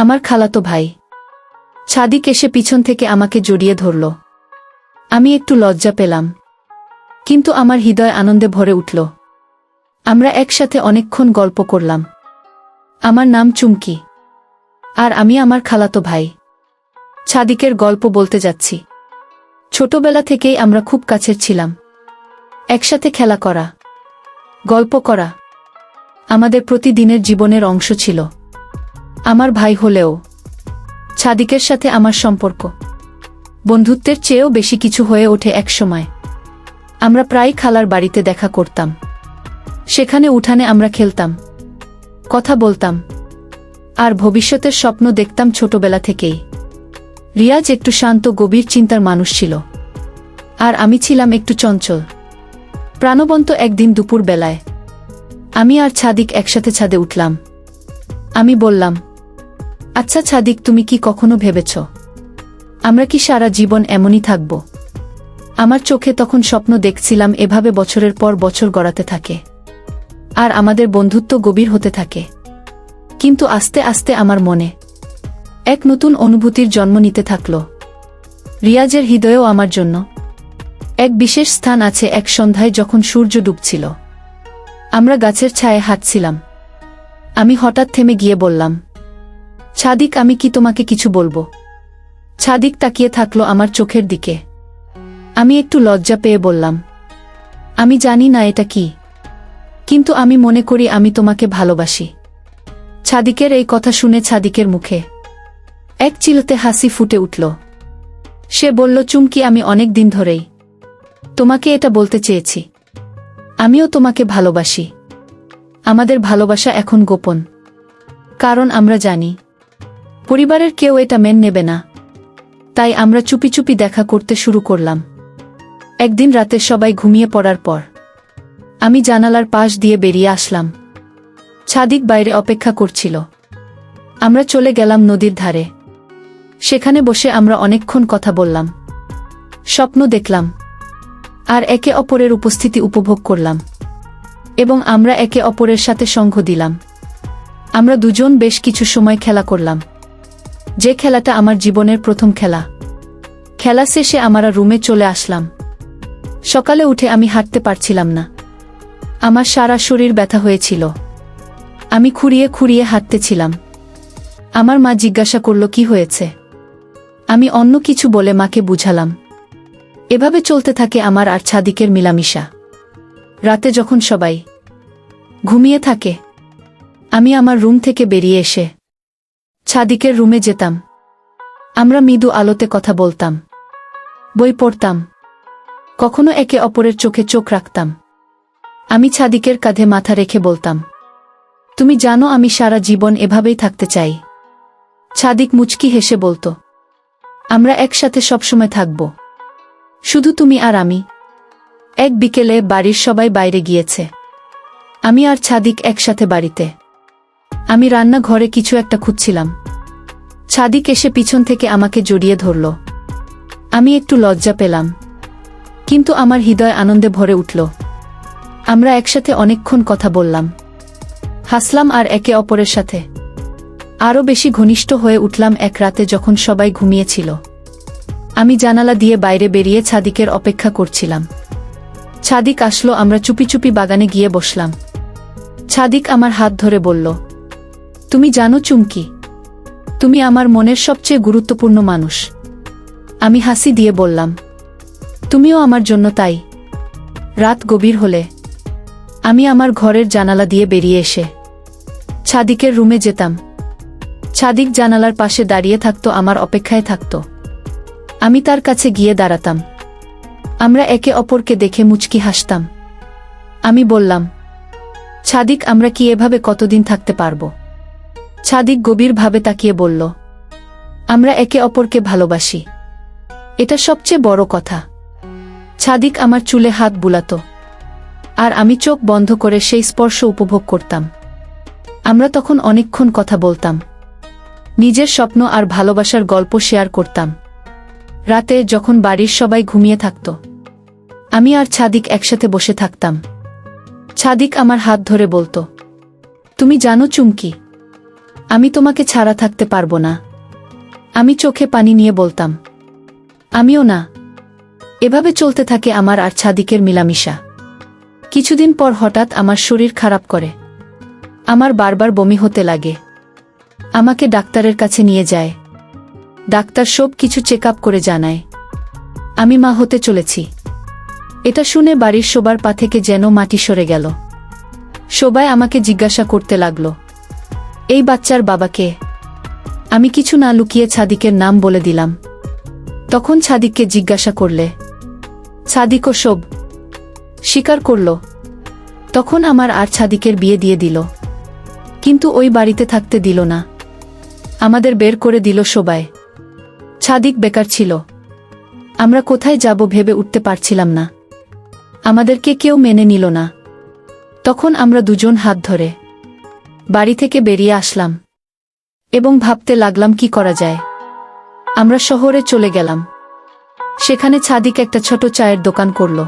আমার খালাতো ভাই ছাদিক এসে পিছন থেকে আমাকে জড়িয়ে ধরল। আমি একটু লজ্জা পেলাম, কিন্তু আমার হৃদয় আনন্দে ভরে উঠল। আমরা একসাথে অনেকক্ষণ গল্প করলাম। আমার নাম চুমকি, আর আমি আমার খালাতো ভাই ছাদিকের গল্প বলতে যাচ্ছি। ছোটবেলা থেকেই আমরা খুব কাছের ছিলাম। একসাথে খেলা করা, গল্প করা আমাদের প্রতিদিনের জীবনের অংশ ছিল। আমার ভাই হলেও ছাদিকের সাথে আমার সম্পর্ক বন্ধুত্বের চেয়েও বেশি কিছু হয়ে ওঠে একসময়। আমরা প্রায় খালার বাড়িতে দেখা করতাম। সেখানে উঠানে আমরা খেলতাম, কথা বলতাম, আর ভবিষ্যতের স্বপ্ন দেখতাম ছোটবেলা থেকেই। রিয়াজ একটু শান্ত গভীর চিন্তার মানুষ ছিল, আর আমি ছিলাম একটু চঞ্চল প্রাণবন্ত। একদিন দুপুর বেলায় আমি আর ছাদিক একসাথে ছাদে উঠলাম। আমি বললাম, আচ্ছা ছাদিক, তুমি কি কখনো ভেবেছ আমরা কি সারা জীবন এমনই থাকব? আমার চোখে তখন স্বপ্ন দেখছিলাম এভাবে বছরের পর বছর গড়াতে থাকে, আর আমাদের বন্ধুত্ব গভীর হতে থাকে। কিন্তু আস্তে আস্তে আমার মনে এক নতুন অনুভূতির জন্ম নিতে থাকল। রিয়াজের হৃদয়েও আমার জন্য এক বিশেষ স্থান আছে। এক সন্ধ্যায় যখন সূর্য ডুবছিল, আমরা গাছের ছায়ায় হাঁটছিলাম। আমি হঠাৎ থেমে গিয়ে বললাম, ছাদিক, আমি কি তোমাকে কিছু বলবো? ছাদিক তাকিয়ে থাকলো আমার চোখের দিকে। আমি একটু লজ্জা পেয়ে বললাম, আমি জানি না এটা কি, কিন্তু আমি মনে করি আমি তোমাকে ভালোবাসি। ছাদিকের এই কথা শুনে ছাদিকের মুখে এক চিলতে হাসি ফুটে উঠল। সে বলল, চুমকি, আমি অনেক দিন ধরেই তোমাকে এটা বলতে চেয়েছি। আমিও তোমাকে ভালোবাসি। আমাদের ভালোবাসা এখন গোপন, কারণ আমরা জানি পরিবারের কেউ এটা মেনে নেবে না। তাই আমরা চুপি চুপি দেখা করতে শুরু করলাম। একদিন রাতে সবাই ঘুমিয়ে পড়ার পর আমি জানালার পাশ দিয়ে বেরিয়ে আসলাম। ছাদিক বাইরে অপেক্ষা করছিল। আমরা চলে গেলাম নদীর ধারে। সেখানে বসে আমরা অনেকক্ষণ কথা বললাম, স্বপ্ন দেখলাম, আর একে অপরের উপস্থিতি উপভোগ করলাম। এবং আমরা একে অপরের সাথে সঙ্গ দিলাম। আমরা দুজন বেশ কিছু সময় খেলা করলাম, যে খেলাটা আমার জীবনের প্রথম খেলা। খেলা শেষে আমরা রুমে চলে আসলাম। সকালে উঠে আমি হাঁটতে পারছিলাম না। আমার সারা শরীর ব্যথা হয়েছিল। আমি খুঁড়িয়ে খুঁড়িয়ে হাঁটতেছিলাম। আমার মা জিজ্ঞাসা করল, কি হয়েছে? আমি অন্য কিছু বলে মাকে বুঝালাম। এভাবে চলতে থাকে আমার আর ছাদিকের মিলামিশা। রাতে যখন সবাই ঘুমিয়ে থাকে, আমি আমার রুম থেকে বেরিয়ে এসে ছাদিকের রুমে যেতাম। আমরা মৃদু আলোতে কথা বলতাম, বই পড়তাম, কখনো একে অপরের চোখে চোখ রাখতাম। আমি ছাদিকের কাঁধে মাথা রেখে বলতাম, তুমি জানো আমি সারা জীবন এভাবেই থাকতে চাই। ছাদিক মুচকি হেসে বলতো, আমরা একসাথে সবসময় থাকব, শুধু তুমি আর আমি। এক বিকেলে বাড়ির সবাই বাইরে গিয়েছে। আমি আর ছাদিক একসাথে বাড়িতে। আমি রান্নাঘরে কিছু একটা খুঁজছিলাম। ছাদিক এসে পিছন থেকে আমাকে জড়িয়ে ধরল। আমি একটু লজ্জা পেলাম, কিন্তু আমার হৃদয় আনন্দে ভরে উঠল। আমরা একসাথে অনেকক্ষণ কথা বললাম, হাসলাম, আর একে অপরের সাথে আরও বেশি ঘনিষ্ঠ হয়ে উঠলাম। এক রাতে যখন সবাই ঘুমিয়েছিল, আমি জানালা দিয়ে বাইরে বেরিয়ে ছাদিকের অপেক্ষা করছিলাম। ছাদিক আসলো। আমরা চুপি চুপি বাগানে গিয়ে বসলাম। ছাদিক আমার হাত ধরে বলল, তুমি জানো চুমকি, তুমি আমার মনের সবচেয়ে গুরুত্বপূর্ণ মানুষ। আমি হাসি দিয়ে বললাম, তুমিও আমার জন্য তাই। রাত গভীর হলে আমি আমার ঘরের জানালা দিয়ে বেরিয়ে এসে ছাদিকের রুমে যেতাম। ছাদিক জানালার পাশে দাঁড়িয়ে থাকতো, আমার অপেক্ষায় থাকতো। আমি তার কাছে গিয়ে দাঁড়াতাম। আমরা একে অপরকে দেখে মুচকি হাসতাম। আমি বললাম, ছাদিক, আমরা কি এভাবে কতদিন থাকতে পারব? ছাদিক গভীরভাবে তাকিয়ে বলল, আমরা একে অপরকে ভালোবাসি, এটা সবচেয়ে বড় কথা। ছাদিক আমার চুলে হাত বুলাতো, আর আমি চোখ বন্ধ করে সেই স্পর্শ উপভোগ করতাম। আমরা তখন অনেকক্ষণ কথা বলতাম, নিজের স্বপ্ন আর ভালোবাসার গল্প শেয়ার করতাম। রাতে যখন বাড়ির সবাই ঘুমিয়ে থাকত, আমি আর ছাদিক একসাথে বসে থাকতাম। ছাদিক আমার হাত ধরে বলতো, তুমি জানো চুমকি, আমি তোমাকে ছাড়া থাকতে পারবো না। আমি চোখে পানি নিয়ে বলতাম, আমিও না। এভাবে চলতে থাকে আমার আর ছাদিকের মিলামিশা। কিছুদিন পর হঠাৎ আমার শরীর খারাপ করে। আমার বারবার বমি হতে লাগে। আমাকে ডাক্তারের কাছে নিয়ে যায়। ডাক্তার সব কিছু চেক আপ করে জানায় আমি মা হতে চলেছি। এটা শুনে বাড়ির সবার পা থেকে যেন মাটি সরে গেল। সবাই আমাকে জিজ্ঞাসা করতে লাগল, এই বাচ্চার বাবা কে? আমি কিছু না লুকিয়ে ছাদিকের নাম বলে দিলাম। তখন ছাদিককে জিজ্ঞাসা করলে ছাদিকও সব স্বীকার করল। তখন আমার আর ছাদিকের বিয়ে দিয়ে দিল। কিন্তু ওই বাড়িতে থাকতে দিল না। আমাদের বের করে দিল সবাই। ছাদিক বেকার ছিল। আমরা কোথায় যাব ভেবে উঠতে পারছিলাম না। আমাদেরকে কেউ মেনে নিল না। তখন আমরা দুজন হাত ধরে বাড়ি থেকে বেরিয়ে আসলাম এবং ভাবতে লাগলাম কি করা যায়। আমরা শহরে চলে গেলাম। সেখানে ছাদিক একটা ছোট চায়ের দোকান করল।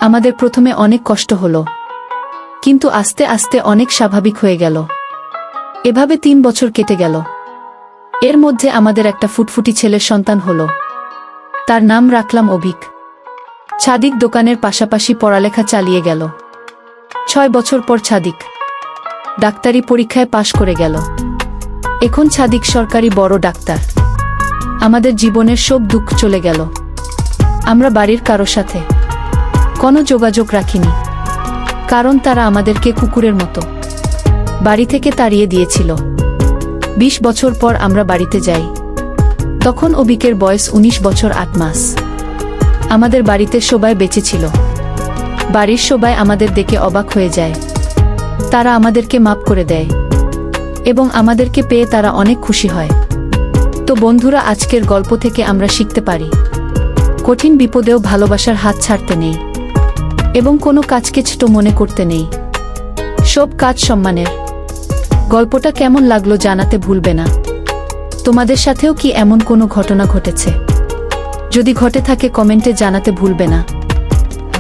আমাদের প্রথমে অনেক কষ্ট হলো, কিন্তু আস্তে আস্তে অনেক স্বাভাবিক হয়ে গেল। এভাবে 3 বছর কেটে গেল। এর মধ্যে আমাদের একটা ফুটফুটি ছেলের সন্তান হলো। তার নাম রাখলাম অভিক। ছাদিক দোকানের পাশাপাশি পড়ালেখা চালিয়ে গেল। 6 বছর পর ছাদিক ডাক্তারি পরীক্ষায় পাশ করে গেল। এখন ছাদিক সরকারি বড় ডাক্তার। আমাদের জীবনের সব দুঃখ চলে গেল। আমরা বাড়ির কারো সাথে কোনো যোগাযোগ রাখিনি, কারণ তারা আমাদেরকে কুকুরের মতো বাড়ি থেকে তাড়িয়ে দিয়েছিল। 20 বছর পর আমরা বাড়িতে যাই। তখন অভিকের বয়স 19 বছর 8 মাস। আমাদের বাড়িতে সবাই বেঁচে ছিল। বাড়ির সবাই আমাদের দেখে অবাক হয়ে যায়। তারা আমাদেরকে মাপ করে দেয় এবং আমাদেরকে পেয়ে তারা অনেক খুশি হয়। তো বন্ধুরা, আজকের গল্প থেকে আমরা শিখতে পারি কঠিন বিপদেও ভালোবাসার হাত ছাড়তে নেই এবং কোনো কাজকে ছোট মনে করতে নেই। সব কাজ সম্মানের। গল্পটা কেমন লাগলো জানাতে ভুলবে না। তোমাদের সাথেও কি এমন কোনো ঘটনা ঘটেছে? যদি ঘটে থাকে কমেন্টে জানাতে ভুলবে না।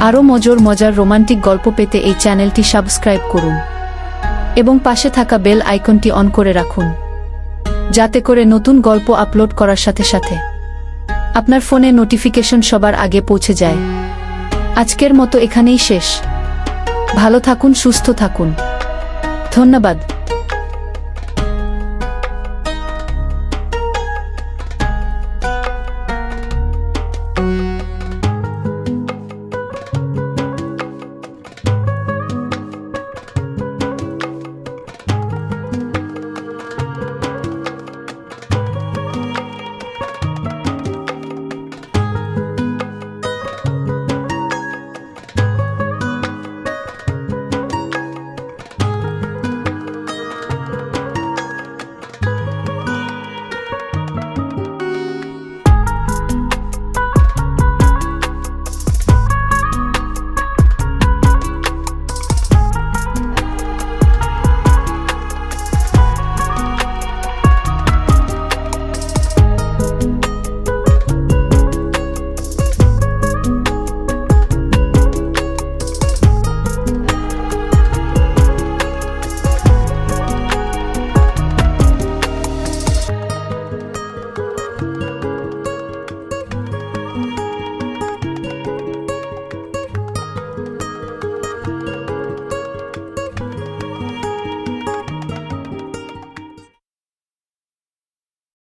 আরও মজার রোমান্টিক গল্প পেতে এই চ্যানেলটি সাবস্ক্রাইব করুন এবং পাশে থাকা বেল আইকনটি অন করে রাখুন, যাতে করে নতুন গল্প আপলোড করার সাথে সাথে আপনার ফোনে নোটিফিকেশন সবার আগে পৌঁছে যায়। আজকের মতো এখানেই শেষ। ভালো থাকুন, সুস্থ থাকুন। ধন্যবাদ।